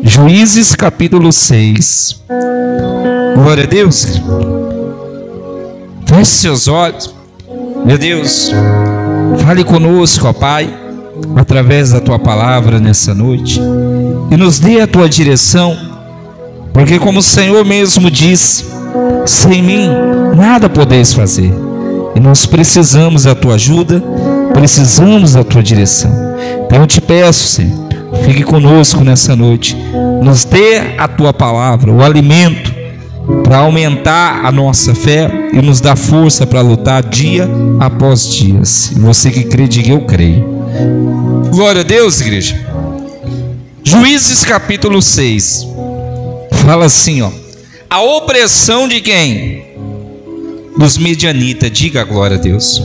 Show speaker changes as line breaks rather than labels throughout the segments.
Juízes capítulo 6. Glória a Deus. Feche seus olhos. Meu Deus, fale conosco, ó Pai, através da Tua palavra nessa noite, e nos dê a Tua direção, porque como o Senhor mesmo disse, sem mim nada podeis fazer, e nós precisamos da Tua ajuda, precisamos da Tua direção. Então eu te peço, Senhor, fique conosco nessa noite, nos dê a Tua palavra, o alimento para aumentar a nossa fé e nos dar força para lutar dia após dia. E você que crê, diga: eu creio. Glória a Deus, igreja. Juízes capítulo 6 fala assim, ó: a opressão de quem? Dos medianitas. Diga glória a Deus.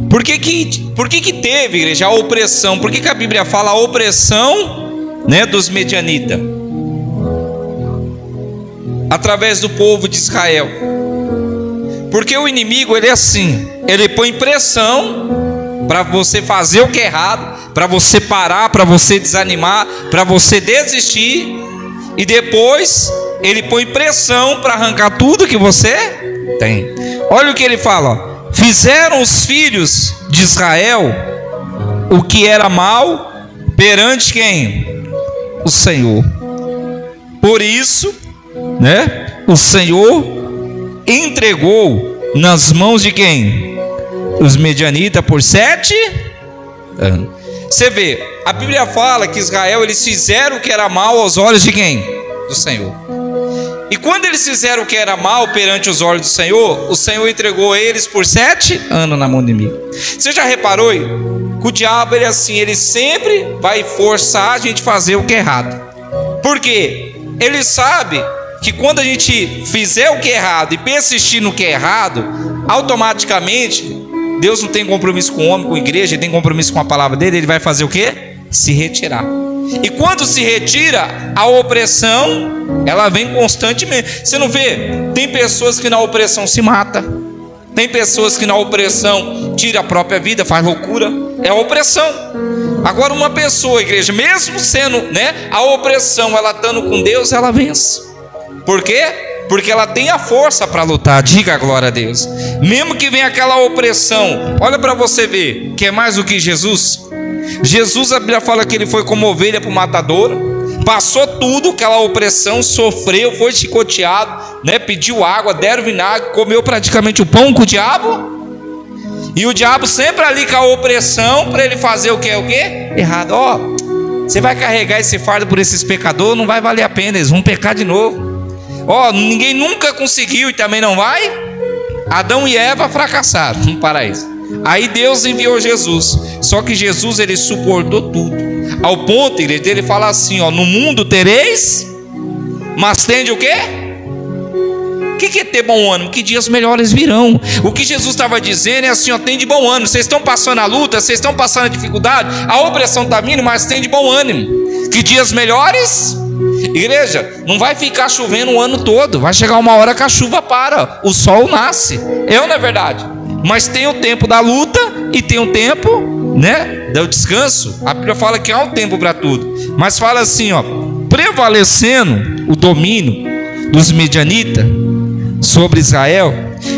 Por que teve, igreja, a opressão? Por que a Bíblia fala a opressão, né, dos medianitas através do povo de Israel? Porque o inimigo, ele é assim, ele põe pressão para você fazer o que é errado, para você parar, para você desanimar, para você desistir, e depois ele põe pressão para arrancar tudo que você tem. Olha o que ele fala, ó: fizeram os filhos de Israel o que era mal perante quem? O Senhor. Por isso, né, o Senhor entregou nas mãos de quem? Os medianitas por 7 anos. Você vê, a Bíblia fala que Israel, eles fizeram o que era mal aos olhos de quem? Do Senhor. E quando eles fizeram o que era mal perante os olhos do Senhor, o Senhor entregou eles por 7 anos na mão do inimigo. Você já reparou aí? Que o diabo, ele é assim, ele sempre vai forçar a gente a fazer o que é errado. Por quê? Ele sabe que quando a gente fizer o que é errado e persistir no que é errado, automaticamente, Deus não tem compromisso com o homem, com a igreja, ele tem compromisso com a palavra dele, ele vai fazer o quê? Se retirar. E quando se retira, a opressão, ela vem constantemente. Você não vê? Tem pessoas que na opressão se matam. Tem pessoas que na opressão tira a própria vida, faz loucura. É a opressão. Agora uma pessoa, igreja, mesmo sendo, né, a opressão, ela estando com Deus, ela vence. Por quê? Porque ela tem a força para lutar. Diga a glória a Deus. Mesmo que venha aquela opressão, olha para você ver, que é mais do que Jesus. Jesus, a Bíblia fala que ele foi como ovelha para o matadouro, passou tudo, aquela opressão, sofreu, foi chicoteado, né? Pediu água, deram vinagre, comeu praticamente o pão com o diabo, e o diabo sempre ali com a opressão, para ele fazer o que? O quê? Errado. Ó, você vai carregar esse fardo por esses pecadores, não vai valer a pena, eles vão pecar de novo. Ó, ninguém nunca conseguiu e também não vai. Adão e Eva fracassaram no paraíso. Aí Deus enviou Jesus. Só que Jesus, ele suportou tudo, ao ponto, igreja, dele falar assim, ó: no mundo tereis, mas tende o quê? O que é ter bom ânimo? Que dias melhores virão. O que Jesus estava dizendo é assim, ó: tem de bom ânimo. Vocês estão passando a luta, vocês estão passando a dificuldade, a opressão está vindo, mas tem de bom ânimo. Que dias melhores? Igreja, não vai ficar chovendo o ano todo. Vai chegar uma hora que a chuva para, o sol nasce. Não é verdade? Mas tem o tempo da luta e tem o tempo, né, do descanso. A Bíblia fala que há um tempo para tudo. Mas fala assim, ó: prevalecendo o domínio dos medianitas sobre Israel,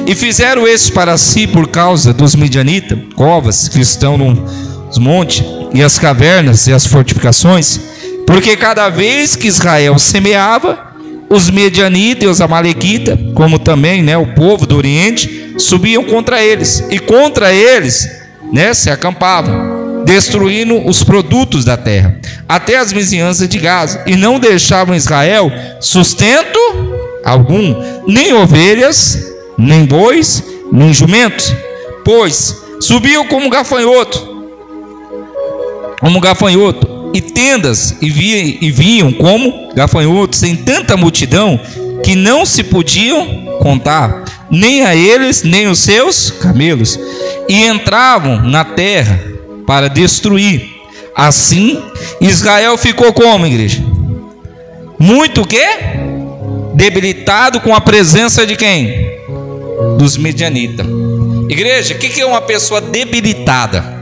e fizeram estes para si por causa dos medianitas, covas que estão nos montes, e as cavernas e as fortificações, porque cada vez que Israel semeava, os medianitas e os amalequitas, como também, né, o povo do Oriente, subiam contra eles, e contra eles, né, se acampavam, destruindo os produtos da terra, até as vizinhanças de Gaza, e não deixavam Israel sustento algum, nem ovelhas, nem bois, nem jumentos, pois subiam como gafanhoto, e tendas, e vinham como gafanhotos, em tanta multidão, que não se podiam contar, nem a eles, nem os seus camelos, e entravam na terra para destruir. Assim, Israel ficou como, igreja? Muito o quê? Debilitado com a presença de quem? Dos medianitas. Igreja, o que é uma pessoa debilitada?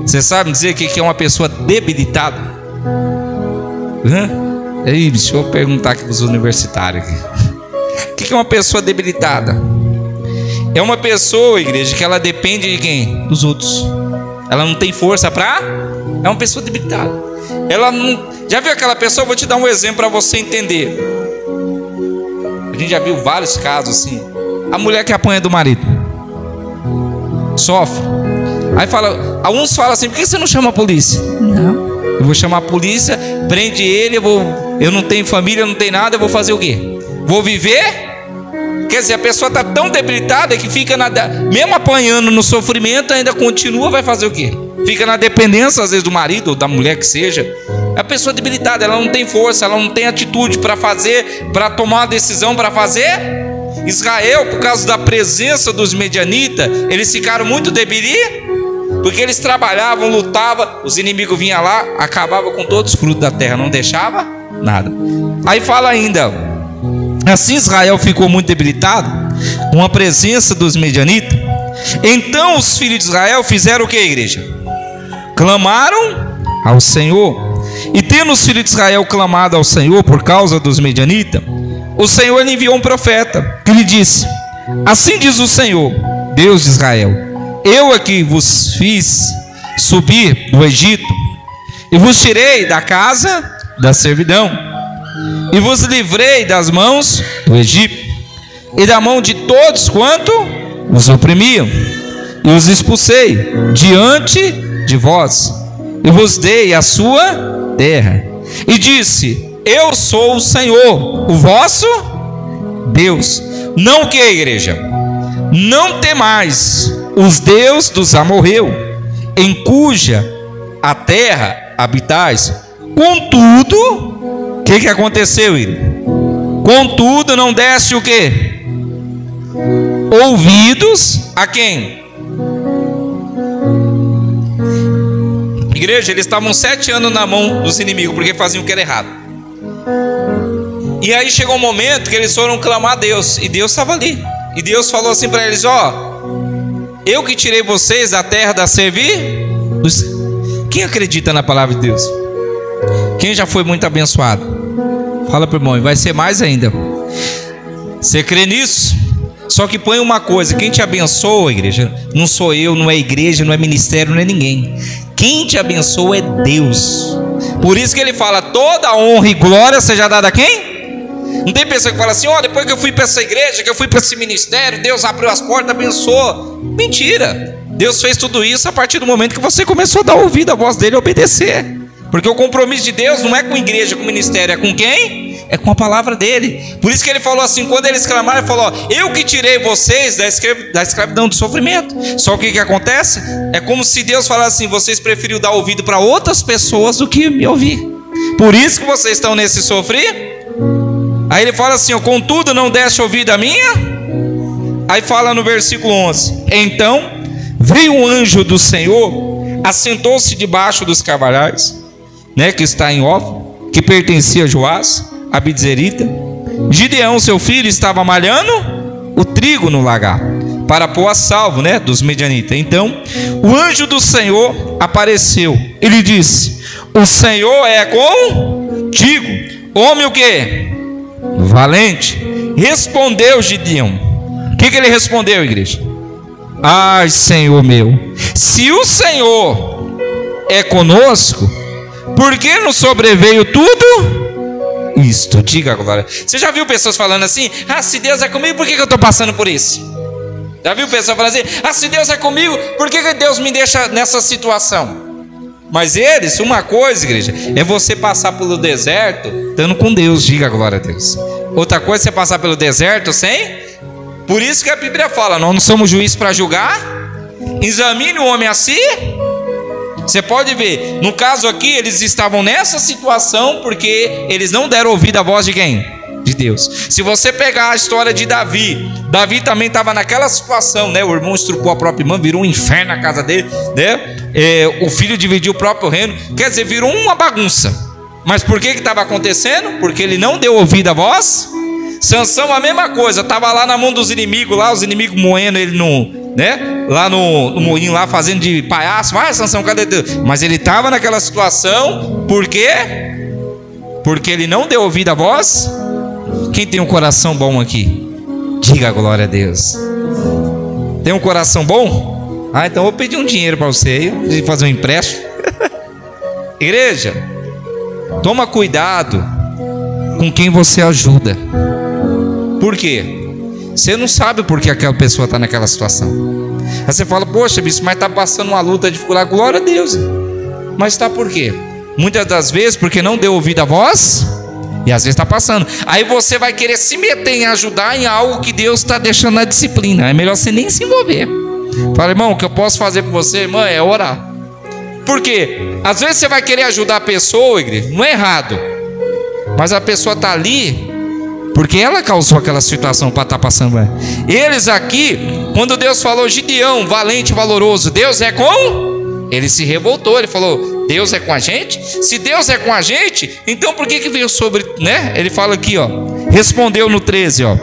Você sabe dizer o que é uma pessoa debilitada? Aí, deixa eu perguntar aqui para os universitários. O que é uma pessoa debilitada? É uma pessoa, igreja, que ela depende de quem? Dos outros. Ela não tem força para... É uma pessoa debilitada. Ela não... Já viu aquela pessoa? Vou te dar um exemplo para você entender. A gente já viu vários casos assim. A mulher que apanha do marido sofre. Aí fala, alguns falam assim: por que você não chama a polícia? Não, eu vou chamar a polícia, prende ele, eu não tenho família, não tenho nada, eu vou fazer o quê? Vou viver? Quer dizer, a pessoa está tão debilitada que fica mesmo apanhando no sofrimento, ainda continua, vai fazer o quê? Fica na dependência às vezes do marido ou da mulher que seja. A pessoa debilitada, ela não tem força, ela não tem atitude para fazer, para tomar uma decisão, para fazer. Israel, por causa da presença dos medianitas, eles ficaram muito debilidos, porque eles trabalhavam, lutavam, os inimigos vinham lá, acabavam com todos os frutos da terra, não deixava nada. Aí fala ainda, assim Israel ficou muito debilitado com a presença dos medianitas. Então os filhos de Israel fizeram o que, igreja? Clamaram ao Senhor. E tendo os filhos de Israel clamado ao Senhor por causa dos medianitas, o Senhor lhe enviou um profeta que lhe disse: assim diz o Senhor, Deus de Israel: eu é que vos fiz subir do Egito, e vos tirei da casa da servidão, e vos livrei das mãos do Egito, e da mão de todos quanto os oprimiam, e os expulsei diante de vós, e vos dei a sua terra, e disse: eu sou o Senhor, o vosso Deus. Não o que, igreja? Não temais os deuses dos amorreus, em cuja a terra habitais. Contudo, o que aconteceu, igreja? Contudo, não deste o que? Ouvidos a quem? Igreja, eles estavam 7 anos na mão dos inimigos, porque faziam o que era errado. E aí chegou um momento que eles foram clamar a Deus, e Deus estava ali. E Deus falou assim para eles: ó, eu que tirei vocês da terra da servir. Quem acredita na palavra de Deus? Quem já foi muito abençoado? Fala para o irmão, e vai ser mais ainda. Você crê nisso? Só que põe uma coisa: quem te abençoa, igreja, não sou eu, não é igreja, não é ministério, não é ninguém. Quem te abençoa é Deus. Por isso que ele fala: toda honra e glória seja dada a quem? Não tem pessoa que fala assim: ó, depois que eu fui para essa igreja, que eu fui para esse ministério, Deus abriu as portas, abençoou. Mentira. Deus fez tudo isso a partir do momento que você começou a dar ouvido à voz dele e obedecer. Porque o compromisso de Deus não é com a igreja, com o ministério, é com quem? É com a palavra dele. Por isso que ele falou assim, quando eles clamaram, ele falou: ó, eu que tirei vocês da escravidão do sofrimento. Só que o que acontece? É como se Deus falasse assim: vocês preferiram dar ouvido para outras pessoas do que me ouvir. Por isso que vocês estão nesse sofrer. Aí ele fala assim: ó, contudo não deste ouvido a minha. Aí fala no versículo 11: então veio um anjo do Senhor, assentou-se debaixo dos carvalhais, né, que está em Ofra, que pertencia a Joás, a Bidzerita. Gideão, seu filho, estava malhando o trigo no lagar, para pôr a salvo, né, dos medianitas. Então o anjo do Senhor apareceu e lhe disse: o Senhor é contigo, homem o quê? Valente. Respondeu Gideão. O que ele respondeu, igreja? Ai, Senhor meu, se o Senhor é conosco, por que nos sobreveio tudo isto? Diga agora. Você já viu pessoas falando assim: ah, se Deus é comigo, por que eu estou passando por isso? Já viu pessoas falando assim: ah, se Deus é comigo, por que Deus me deixa nessa situação? Mas eles, uma coisa, igreja, é você passar pelo deserto estando com Deus. Diga a glória a Deus. Outra coisa é você passar pelo deserto sem. Por isso que a Bíblia fala: nós não somos juízes para julgar. Examine o homem a si. Você pode ver, no caso aqui, eles estavam nessa situação porque eles não deram ouvido à voz de quem? De Deus. Se você pegar a história de Davi, Davi também estava naquela situação, né? O irmão estrupou a própria irmã, virou um inferno na casa dele, né? O filho dividiu o próprio reino, quer dizer, virou uma bagunça. Mas por que estava acontecendo? Porque ele não deu ouvido à voz. Sansão, a mesma coisa, estava lá na mão dos inimigos, lá os inimigos moendo ele no, né? lá no moinho, lá fazendo de palhaço. Vai, Sansão, cadê Deus? Mas ele estava naquela situação, por quê? Porque ele não deu ouvido à voz. Quem tem um coração bom aqui? Diga glória a Deus. Tem um coração bom? Ah, então eu vou pedir um dinheiro para você aí, fazer um empréstimo. Igreja, toma cuidado com quem você ajuda. Por quê? Você não sabe por que aquela pessoa está naquela situação. Aí você fala, poxa, bispo, mas está passando uma luta de dificuldade. Glória a Deus. Mas está por quê? Muitas das vezes porque não deu ouvido à voz. E às vezes está passando. Aí você vai querer se meter em ajudar em algo que Deus está deixando na disciplina. É melhor você nem se envolver. Fala, irmão, o que eu posso fazer por você, irmã, é orar. Por quê? Às vezes você vai querer ajudar a pessoa, igreja, não é errado. Mas a pessoa está ali porque ela causou aquela situação para estar passando. Eles aqui, quando Deus falou, Gideão, valente e valoroso, Deus é com? Ele se revoltou, ele falou, Deus é com a gente? Se Deus é com a gente, então por que veio sobre, né? Ele fala aqui, ó, respondeu no 13, ó,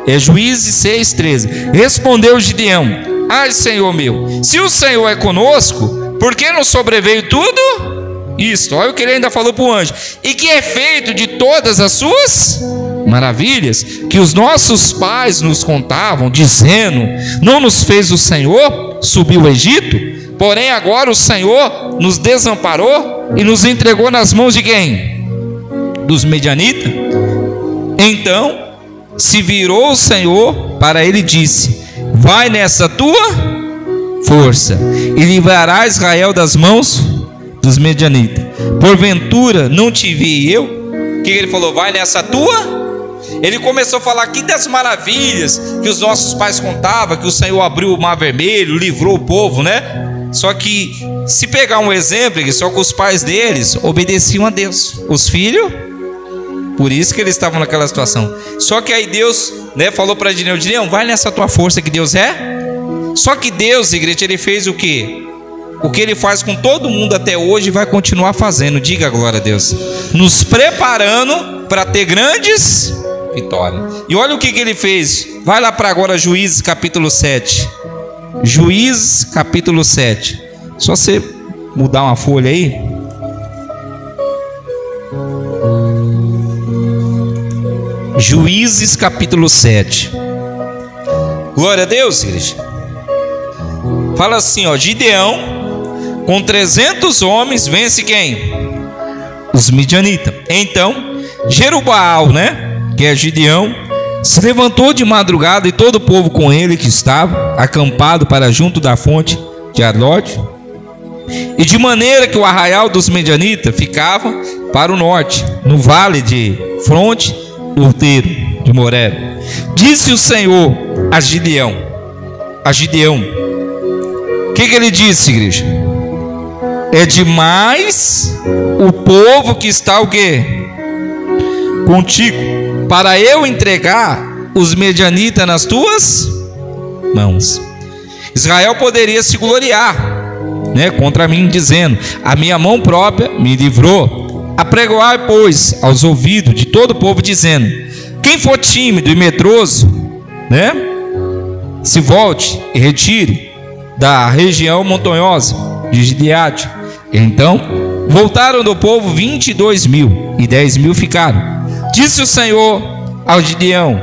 é Juízes 6, 13. Respondeu Gideão, ai Senhor meu, se o Senhor é conosco, por que não sobreveio tudo isto? Olha o que ele ainda falou para o anjo, e que é feito de todas as suas maravilhas, que os nossos pais nos contavam, dizendo, não nos fez o Senhor subir o Egito? Porém agora o Senhor nos desamparou e nos entregou nas mãos de quem? Dos medianitas. Então se virou o Senhor para ele e disse, vai nessa tua força e livrará Israel das mãos dos medianitas. Porventura não te vi eu? O que ele falou? Vai nessa tua. Ele começou a falar aqui das maravilhas que os nossos pais contavam, que o Senhor abriu o mar vermelho, livrou o povo, né? Só que se pegar um exemplo, só que os pais deles obedeciam a Deus, os filhos, por isso que eles estavam naquela situação. Só que aí Deus, né, falou para Gideão, Gideão, vai nessa tua força que Deus é. Só que Deus, igreja, ele fez o quê? O que ele faz com todo mundo até hoje, vai continuar fazendo. Diga glória a Deus, nos preparando para ter grandes vitórias. E olha o que ele fez. Vai lá para agora Juízes capítulo 7. Juízes capítulo 7. Só você mudar uma folha aí. Juízes capítulo 7. Glória a Deus, igreja. Fala assim, ó, Gideão com 300 homens vence quem? Os midianitas. Então Jerubaal, né, que é Gideão, se levantou de madrugada e todo o povo com ele que estava acampado para junto da fonte de Arlote, e de maneira que o arraial dos medianitas ficava para o norte, no vale de fronte do outeiro de Moré. Disse o Senhor a Gideão, o que ele disse, igreja? É demais o povo que está o quê? Contigo, para eu entregar os medianitas nas tuas mãos. Israel poderia se gloriar, né, contra mim, dizendo, a minha mão própria me livrou. Apregoai, pois, aos ouvidos de todo o povo, dizendo, quem for tímido e medroso, né, se volte e retire da região montanhosa de Gileade. Então voltaram do povo 22.000, e 10.000 ficaram. Disse o Senhor ao Gideão,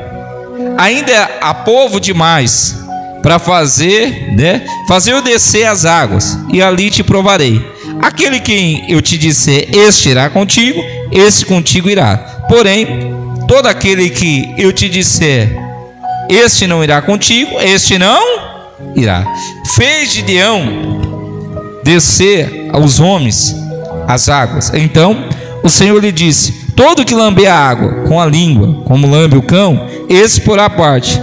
ainda há povo demais para fazer, né, fazer eu descer as águas, e ali te provarei. Aquele quem eu te disser, este irá contigo, este contigo irá. Porém, todo aquele que eu te disser, este não irá contigo, este não irá. Fez Gideão descer aos homens as águas. Então o Senhor lhe disse, todo que lamber a água com a língua, como lambe o cão, esse porá parte,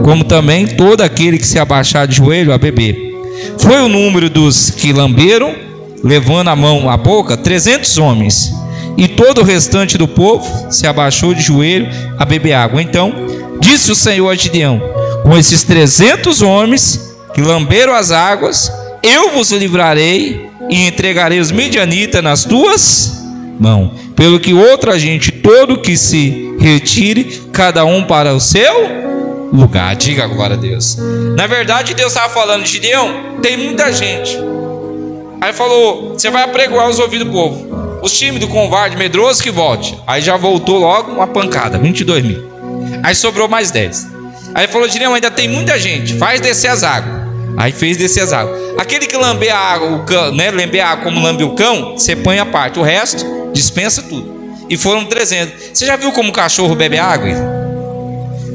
como também todo aquele que se abaixar de joelho a beber. Foi o número dos que lamberam, levando a mão à boca, 300 homens, e todo o restante do povo se abaixou de joelho a beber água. Então disse o Senhor a Gideão, com esses 300 homens que lamberam as águas, eu vos livrarei e entregarei os midianitas nas tuas mãos, pelo que outra gente todo que se retire, cada um para o seu lugar. Diga glória a Deus. Na verdade, Deus estava falando: Gideão, tem muita gente. Aí falou: você vai apregoar os ouvidos do povo. Os tímidos, covarde, medroso, que volte. Aí já voltou logo uma pancada, 22 mil. Aí sobrou mais 10. Aí falou: Gideão, ainda tem muita gente, faz descer as águas. Aí fez descer as águas. Aquele que lamber a água, o cão, né, lamber a água como lambe o cão, você põe a parte. O resto, dispensa tudo. E foram 300. Você já viu como o cachorro bebe água?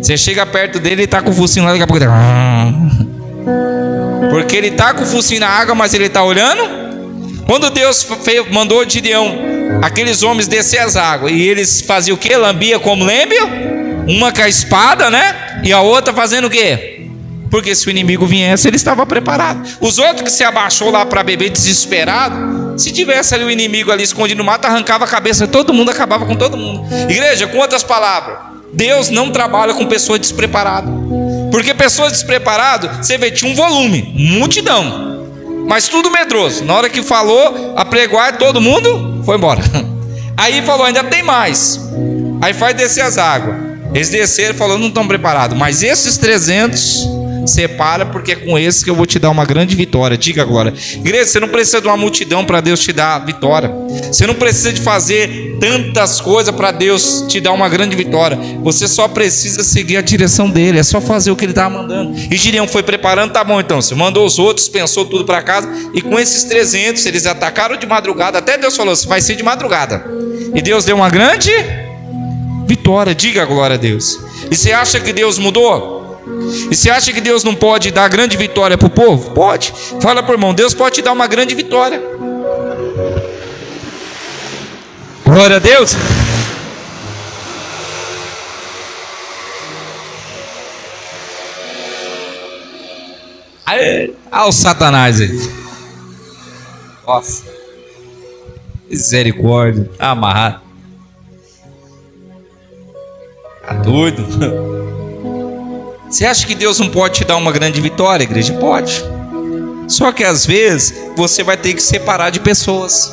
Você chega perto dele e tá com o focinho lá, daqui a pouco porque ele tá com o focinho na água, mas ele tá olhando. Quando Deus mandou Gideão, aqueles homens descer as águas, e eles faziam o quê? Lambia como lembre, uma com a espada, né? E a outra fazendo o quê? Porque se o inimigo viesse, ele estava preparado. Os outros que se abaixou lá para beber desesperado, se tivesse ali o inimigo ali escondido no mato, arrancava a cabeça de todo mundo, acabava com todo mundo. Igreja, com outras palavras, Deus não trabalha com pessoas despreparadas. Porque pessoas despreparadas, você vê, tinha um volume, multidão, mas tudo medroso. Na hora que falou, apregoar, todo mundo foi embora. Aí falou: ainda tem mais. Aí faz descer as águas. Eles desceram e falou: não estão preparados, mas esses 300... separa, porque é com esse que eu vou te dar uma grande vitória. Diga agora. Igreja, você não precisa de uma multidão para Deus te dar vitória. Você não precisa de fazer tantas coisas para Deus te dar uma grande vitória. Você só precisa seguir a direção dele. É só fazer o que ele estava mandando. E Gideão foi preparando. Tá bom, então você mandou os outros, pensou tudo para casa. E com esses 300 eles atacaram de madrugada. Até Deus falou: vai ser de madrugada. E Deus deu uma grande vitória. Diga a glória a Deus. E você acha que Deus mudou? E você acha que Deus não pode dar grande vitória para o povo? Pode. Fala para o irmão: Deus pode te dar uma grande vitória. Glória a Deus. Olha o Satanás aí. Nossa, misericórdia. Amarrado. Tá doido? Você acha que Deus não pode te dar uma grande vitória, igreja? Pode. Só que às vezes você vai ter que separar de pessoas.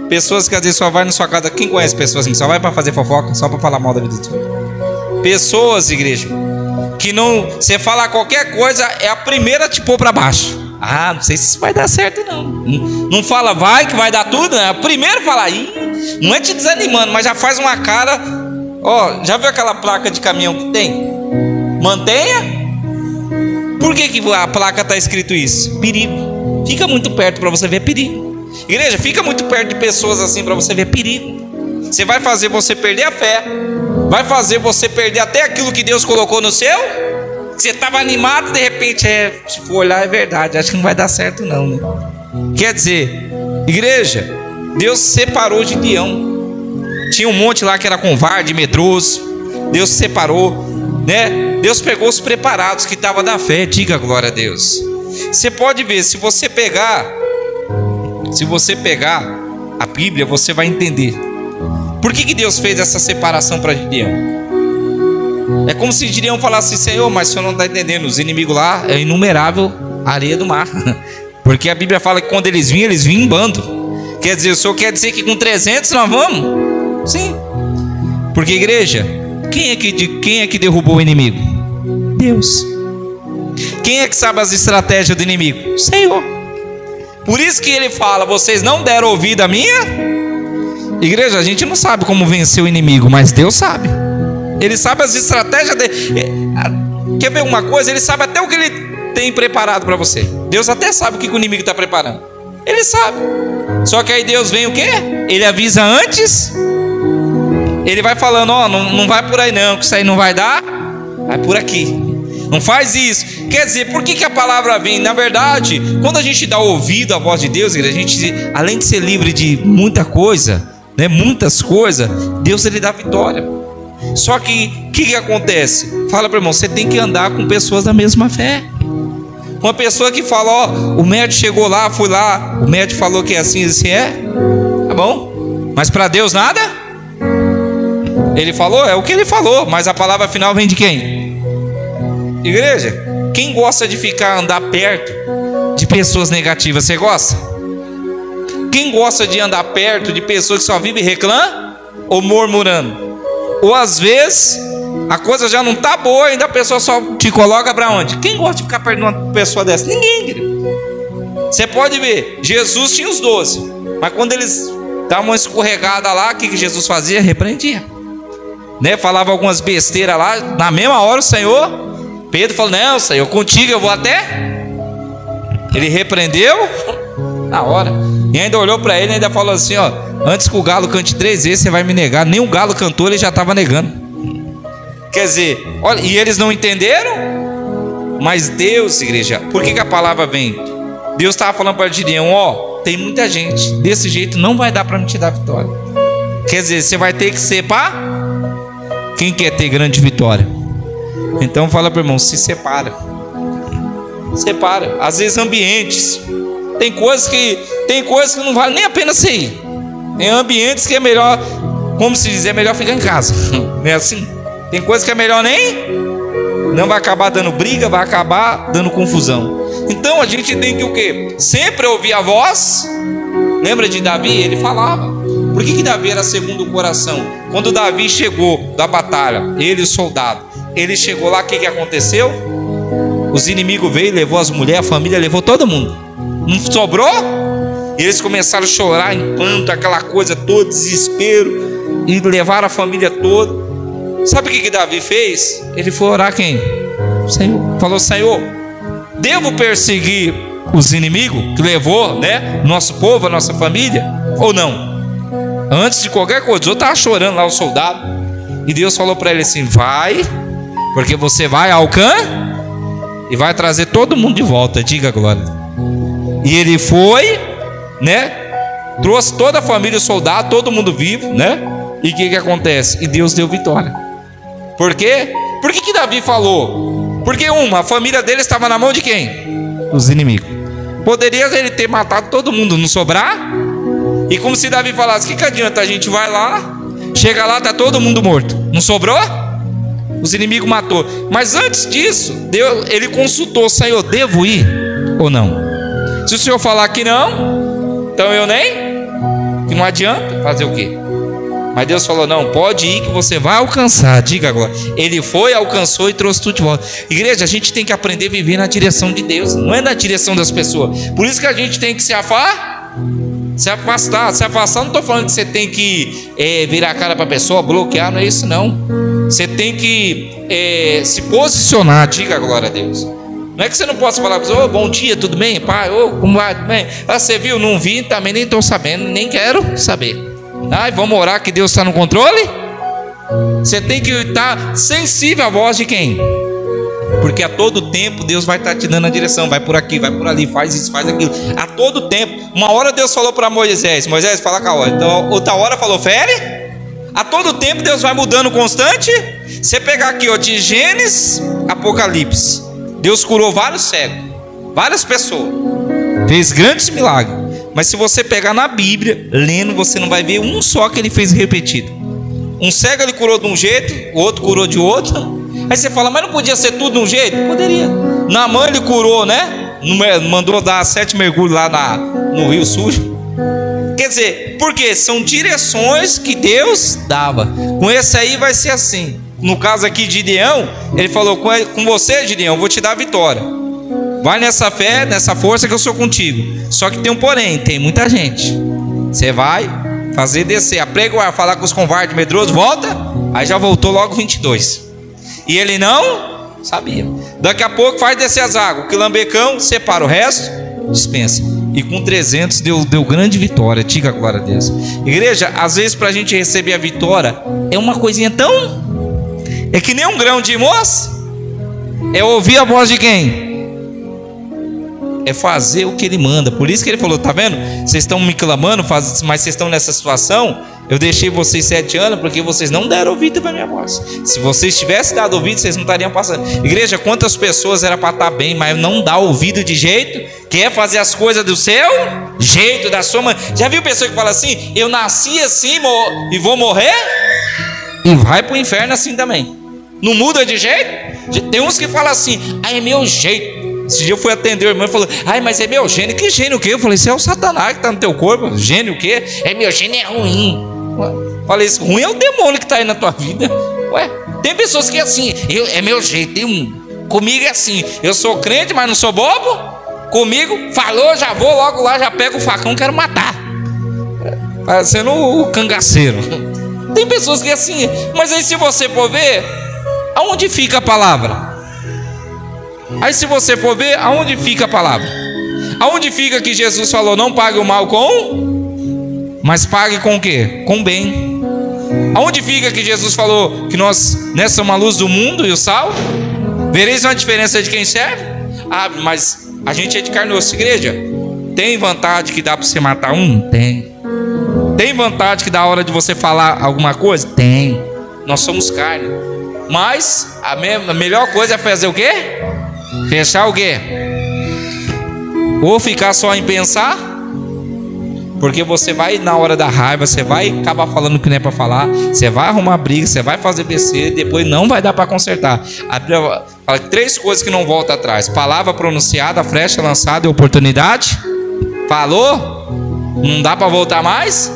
Pessoas que às vezes só vai na sua casa. Quem conhece pessoas assim? Só vai para fazer fofoca, só para falar mal da vida dos outros. Pessoas, igreja, que não, você falar qualquer coisa, é a primeira a te pôr para baixo. Ah, não sei se isso vai dar certo não. Não fala vai que vai dar tudo, né? Primeiro fala aí, não é te desanimando, mas já faz uma cara. Ó, já viu aquela placa de caminhão que tem? Mantenha. Por que a placa está escrito isso? Perigo. Fica muito perto para você ver perigo. Igreja, fica muito perto de pessoas assim para você ver perigo. Você vai fazer você perder a fé. Vai fazer você perder até aquilo que Deus colocou no seu. Você estava animado, de repente, se for olhar, é verdade. Acho que não vai dar certo não, né? Quer dizer, igreja, Deus separou Gideão. Tinha um monte lá que era covarde, medroso. Deus separou, né? Deus pegou os preparados que estavam da fé. Diga glória a Deus. Você pode ver, se você pegar a Bíblia, você vai entender por que Deus fez essa separação para Gideão. É como se Gideão falasse: Senhor, mas o Senhor não está entendendo. Os inimigos lá é inumerável a areia do mar. Porque a Bíblia fala que quando eles vinham em bando. Quer dizer, o Senhor quer dizer que com 300 nós vamos? Sim. Porque, igreja, quem é que derrubou o inimigo? Deus. Quem é que sabe as estratégias do inimigo? O Senhor. Por isso que ele fala: vocês não deram ouvido a minha. Igreja, a gente não sabe como vencer o inimigo, mas Deus sabe. Ele sabe as estratégias dele. Quer ver uma coisa? Ele sabe até o que ele tem preparado para você. Deus até sabe o que o inimigo está preparando. Ele sabe. Só que aí Deus vem o quê? Ele avisa antes. Ele vai falando: ó, não vai por aí não, que isso aí não vai dar. Vai por aqui. Não faz isso. Quer dizer, por que a palavra vem? Na verdade, quando a gente dá ouvido à voz de Deus, a gente, além de ser livre de muita coisa, né, muitas coisas, Deus ele dá vitória. Só que o que acontece? Fala para o irmão: você tem que andar com pessoas da mesma fé. Uma pessoa que fala: ó, o médico chegou lá, fui lá, o médico falou que é assim, assim é. Tá bom? Mas para Deus nada? Ele falou, é o que ele falou, mas a palavra final vem de quem? Igreja, quem gosta de andar perto de pessoas negativas? Você gosta? Quem gosta de andar perto de pessoas que só vivem reclamando ou murmurando? Ou às vezes a coisa já não está boa, ainda a pessoa só te coloca para onde? Quem gosta de ficar perto de uma pessoa dessa? Ninguém, querido. Você pode ver, Jesus tinha os 12, mas quando eles davam uma escorregada lá, o que Jesus fazia? Repreendia, né? Falava algumas besteiras lá, na mesma hora o Senhor, Pedro falou: não, Senhor, contigo eu vou até. Ele repreendeu na hora, e ainda olhou para ele e ainda falou assim: ó, antes que o galo cante 3 vezes, você vai me negar. Nem o galo cantou, ele já estava negando. Quer dizer, olha, e eles não entenderam, mas Deus, igreja, por que a palavra vem? Deus estava falando para Gideão: ó, tem muita gente, desse jeito não vai dar para me te dar vitória. Quer dizer, você vai ter que ser para quem quer ter grande vitória. Então fala para o irmão: se separa. Separa. Às vezes ambientes, tem coisas que não vale nem a pena você ir. Tem ambientes que é melhor, como se diz, é melhor ficar em casa. Não é assim? Tem coisas que é melhor não vai acabar dando briga, vai acabar dando confusão. Então a gente tem que o quê? Sempre ouvir a voz. Lembra de Davi? Ele falava. Por que Davi era segundo o coração? Quando Davi chegou da batalha, ele, o soldado, ele chegou lá, o que aconteceu? Os inimigos veio, levou as mulheres, a família, levou todo mundo. Não sobrou? E eles começaram a chorar em pranto, aquela coisa toda, desespero, e levaram a família toda. Sabe o que Davi fez? Ele foi orar quem? O Senhor. Falou: Senhor, devo perseguir os inimigos que levou, né, nosso povo, a nossa família, ou não? Antes de qualquer coisa, eu estava chorando lá, o soldado, e Deus falou para ele assim: vai, porque você vai alcançar e vai trazer todo mundo de volta. Diga glória. E ele foi, né, trouxe toda a família, o soldado, todo mundo vivo, né? E o que acontece? E Deus deu vitória. Por quê? Por que Davi falou? Porque a família dele estava na mão de quem? Os inimigos. Poderia ele ter matado todo mundo, não sobrar? E como se Davi falasse: que adianta, a gente vai lá, chega lá, está todo mundo morto, não sobrou? Os inimigos matou. Mas antes disso, ele consultou: Senhor, devo ir ou não? Se o Senhor falar que não, então eu nem, que não adianta, fazer o quê? Mas Deus falou: não, pode ir que você vai alcançar. Diga agora. Ele foi, alcançou e trouxe tudo de volta. Igreja, a gente tem que aprender a viver na direção de Deus, não é na direção das pessoas. Por isso que a gente tem que se afastar. Se afastar, não estou falando que você tem que virar a cara para a pessoa, bloquear, não é isso não. Você tem que se posicionar. Diga glória a Deus. Não é que você não possa falar para a pessoa: bom dia, tudo bem, pai? Como vai? Tudo bem? Você viu? Não vi, também nem estou sabendo, nem quero saber. Vamos orar que Deus está no controle? Você tem que estar sensível à voz de quem? Porque a todo tempo Deus vai estar te dando a direção. Vai por aqui, vai por ali, faz isso, faz aquilo. A todo tempo. Uma hora Deus falou para Moisés: Moisés, fala com a hora. Então, outra hora falou: fere. A todo tempo Deus vai mudando constante. Você pegar aqui, ó, de Gênesis, Apocalipse, Deus curou vários cegos, várias pessoas, fez grandes milagres. Mas se você pegar na Bíblia, lendo, você não vai ver um só que ele fez repetido. Um cego ele curou de um jeito, o outro curou de outro. Aí você fala: mas não podia ser tudo de um jeito? Poderia. Naamã ele curou, né? Mandou dar 7 mergulhos lá no rio sujo. Quer dizer, porque são direções que Deus dava. Com esse aí vai ser assim. No caso aqui de Gideão, ele falou: com você, Gideão, eu vou te dar a vitória. Vai nessa fé, nessa força que eu sou contigo. Só que tem um porém, tem muita gente. Você vai fazer descer, apregoar, falar com os covardes medrosos, volta. Aí já voltou logo 22. E ele não sabia. Daqui a pouco faz descer as águas. Que lambecão, separa o resto, dispensa. E com 300 deu grande vitória. Diga glória a Deus. Igreja, às vezes para a gente receber a vitória, é uma coisinha tão... É que nem um grão de moça. É ouvir a voz de quem? É fazer o que ele manda. Por isso que ele falou: tá vendo? Vocês estão me clamando, mas vocês estão nessa situação. Eu deixei vocês 7 anos porque vocês não deram ouvido para minha voz. Se vocês tivessem dado ouvido, vocês não estariam passando. Igreja, quantas pessoas era para estar bem, mas não dá ouvido de jeito, quer fazer as coisas do seu jeito, da sua mãe. Já viu pessoa que fala assim: eu nasci assim e vou morrer? E vai para o inferno assim também. Não muda de jeito? Tem uns que falam assim: é meu jeito. Esse dia eu fui atender o irmão e falou: mas é meu gênio. Que gênio o quê? Eu falei: isso é o Satanás que está no teu corpo. Gênio o quê? É meu gênio, é ruim. Eu falei: isso ruim é o demônio que está aí na tua vida. Ué, tem pessoas que é assim, é meu jeito, comigo é assim, eu sou crente, mas não sou bobo. Comigo, falou, já vou logo lá, já pego o facão, quero matar. Parecendo o cangaceiro. Tem pessoas que é assim, mas aí se você for ver, aonde fica a palavra? Aí se você for ver, aonde fica a palavra? Aonde fica que Jesus falou, não pague o mal com, mas pague com o quê? Com bem. Aonde fica que Jesus falou que nós somos a luz do mundo e o sal? Vereis uma diferença de quem serve? Ah, mas a gente é de carne e osso, igreja. Tem vantagem que dá para você matar um? Tem. Tem vantagem que dá a hora de você falar alguma coisa? Tem. Nós somos carne. Mas a melhor coisa é fazer o quê? Fechar o quê? Ou ficar só em pensar, porque você vai, na hora da raiva, você vai acabar falando o que não é para falar, você vai arrumar briga, você vai fazer besteira, depois não vai dar para consertar. Fala 3 coisas que não voltam atrás: palavra pronunciada, flecha lançada e oportunidade. Falou? Não dá para voltar mais?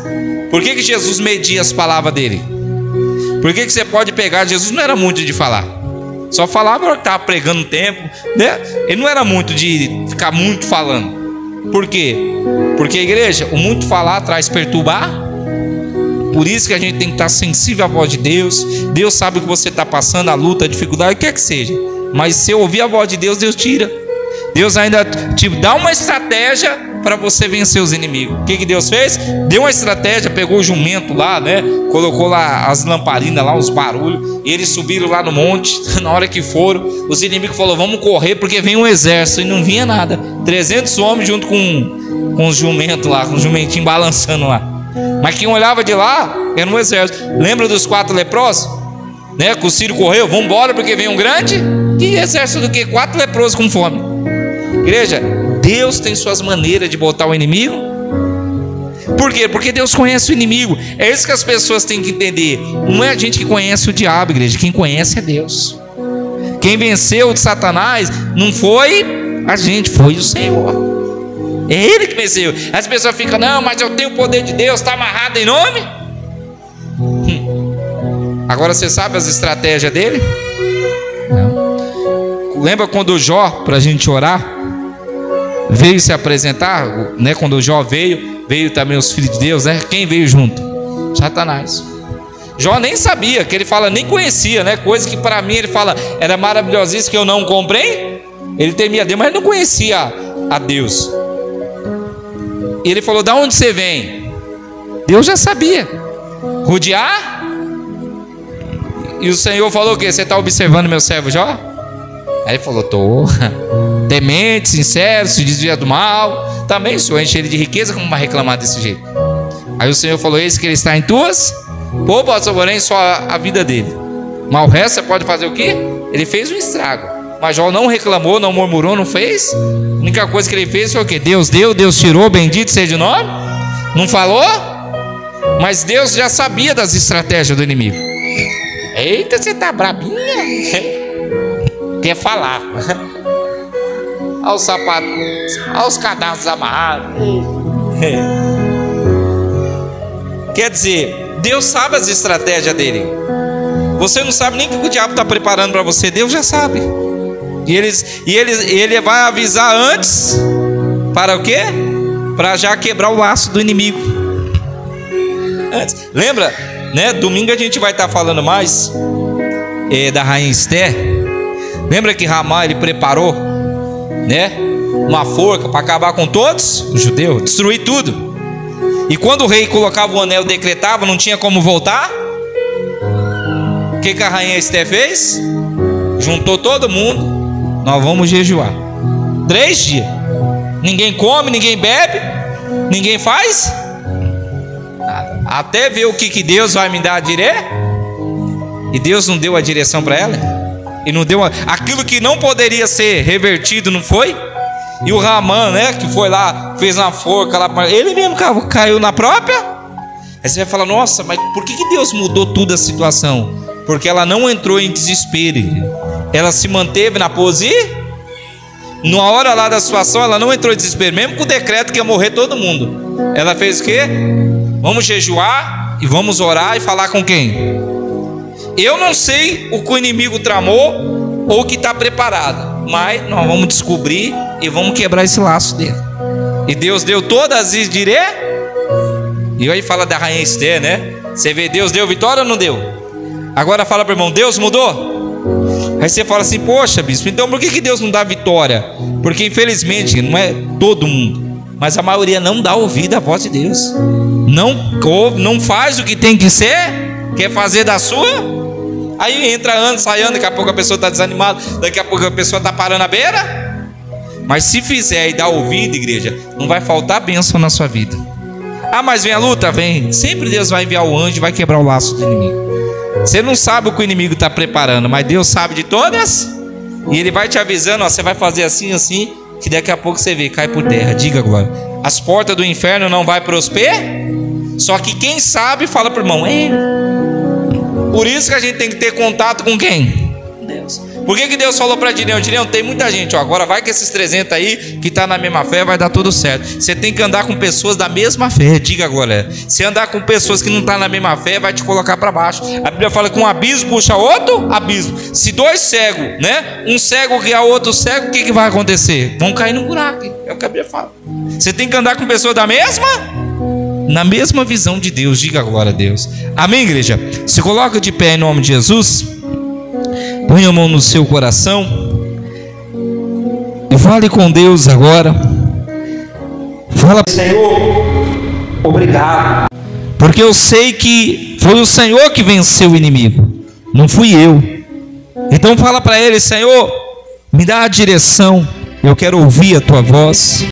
Por que Jesus media as palavras dele? Por que você pode pegar? Jesus não era muito de falar, só falava que estava pregando tempo, né? Ele não era muito de ficar muito falando. Por quê? Porque, igreja, o muito falar traz perturbar. Por isso que a gente tem que estar sensível à voz de Deus. Deus sabe o que você está passando, a luta, a dificuldade, o que é que seja. Mas se ouvir a voz de Deus, Deus tira. Deus ainda te dá uma estratégia para você vencer os inimigos. O que Deus fez? Deu uma estratégia, pegou o jumento lá, né? Colocou lá as lamparinas, lá os barulhos. E eles subiram lá no monte. Na hora que foram, os inimigos falaram, vamos correr porque vem um exército. E não vinha nada. 300 homens junto com os jumentos lá, com os jumentinhos balançando lá. Mas quem olhava de lá era um exército. Lembra dos 4 leprosos? Né? Que o Ciro correu, vamos embora porque vem um grande. Que exército do que? 4 leprosos com fome. Igreja, Deus tem suas maneiras de botar o inimigo. Por quê? Porque Deus conhece o inimigo. É isso que as pessoas têm que entender. Não é a gente que conhece o diabo, igreja. Quem conhece é Deus. Quem venceu de Satanás não foi a gente, foi o Senhor. É Ele que venceu. As pessoas ficam, não, mas eu tenho o poder de Deus, está amarrado em nome. Agora você sabe as estratégias dele? Não. Lembra quando o Jó, para a gente orar, veio se apresentar, né? Quando o Jó veio também os filhos de Deus, né? Quem veio junto? Satanás. Jó nem sabia, que ele fala, nem conhecia, né? Coisa que para mim ele fala, era maravilhosíssimo que eu não comprei. Ele temia Deus, mas ele não conhecia a Deus. E ele falou, da onde você vem? Deus já sabia. Rodear? E o Senhor falou o quê? Você está observando meu servo Jó? Aí ele falou, tô. Temente, sincero, se desvia do mal. Também o Senhor enche ele de riqueza, como vai reclamar desse jeito? Aí o Senhor falou, eis que ele está em tuas poupas, porém só a vida dele. Mas o resto você pode fazer o quê? Ele fez um estrago. Mas Jó não reclamou, não murmurou, não fez. A única coisa que ele fez foi o quê? Deus deu, Deus tirou, bendito seja o nome. Não falou? Mas Deus já sabia das estratégias do inimigo. Eita, você tá brabinha? Quer falar. Olha os sapatos, olha os cadastros amarrados. Quer dizer, Deus sabe as estratégias dele. Você não sabe nem o que o diabo está preparando para você. Deus já sabe. E ele vai avisar antes. Para o quê? Para já quebrar o laço do inimigo. Antes. Lembra, né? Domingo a gente vai estar falando mais da rainha Esther. Lembra que Ramá ele preparou, né, uma forca para acabar com todos os judeus, destruir tudo. E quando o rei colocava o anel, decretava, não tinha como voltar. O que a rainha Esther fez? Juntou todo mundo. Nós vamos jejuar 3 dias. Ninguém come, ninguém bebe, ninguém faz nada. Até ver o que Deus vai me dar a direção. E Deus não deu a direção para ela. E não deu aquilo que não poderia ser revertido, não foi? E o Ramã, né, que foi lá, fez uma forca lá, ele mesmo caiu na própria. Aí você vai falar, nossa, mas por que Deus mudou toda a situação? Porque ela não entrou em desespero. Ela se manteve na pose. Na hora lá da situação, ela não entrou em desespero, mesmo com o decreto que ia morrer todo mundo. Ela fez o quê? Vamos jejuar e vamos orar e falar com quem? Eu não sei o que o inimigo tramou ou o que está preparado, mas nós vamos descobrir e vamos quebrar esse laço dele. E Deus deu todas as direito. E aí fala da rainha Esther, né? Você vê, Deus deu vitória ou não deu? Agora fala para o irmão, Deus mudou? Aí você fala assim, poxa bispo, então por que Deus não dá vitória? Porque infelizmente não é todo mundo, mas a maioria não dá ouvido à voz de Deus. Não faz o que tem que ser, quer fazer da sua. Aí entra ano, sai ano, daqui a pouco a pessoa está desanimada, daqui a pouco a pessoa está parando a beira. Mas se fizer e dar ouvido, igreja, não vai faltar bênção na sua vida. Ah, mas vem a luta? Vem. Sempre Deus vai enviar o anjo e vai quebrar o laço do inimigo. Você não sabe o que o inimigo está preparando, mas Deus sabe de todas. E Ele vai te avisando, ó, você vai fazer assim, assim, que daqui a pouco você vê, cai por terra. Diga agora, as portas do inferno não vai prosperar. Só que quem sabe fala para o irmão, é Ele. Por isso que a gente tem que ter contato com quem? Deus. Por que Deus falou para Gideão? Gideão, tem muita gente, ó, agora vai com esses 300 aí que está na mesma fé, vai dar tudo certo. Você tem que andar com pessoas da mesma fé. Diga agora, se andar com pessoas que não estão na mesma fé, vai te colocar para baixo. A Bíblia fala que um abismo puxa outro abismo. Se dois cegos, né, um cego guiar o outro cego, o que vai acontecer? Vão cair no buraco. É o que a Bíblia fala. Você tem que andar com pessoas da mesma, na mesma visão de Deus. Diga agora a Deus. Amém, igreja? Se coloca de pé em nome de Jesus. Põe a mão no seu coração e fale com Deus agora. Fala, Senhor, obrigado, porque eu sei que foi o Senhor que venceu o inimigo, não fui eu. Então fala para Ele, Senhor, me dá a direção, eu quero ouvir a Tua voz.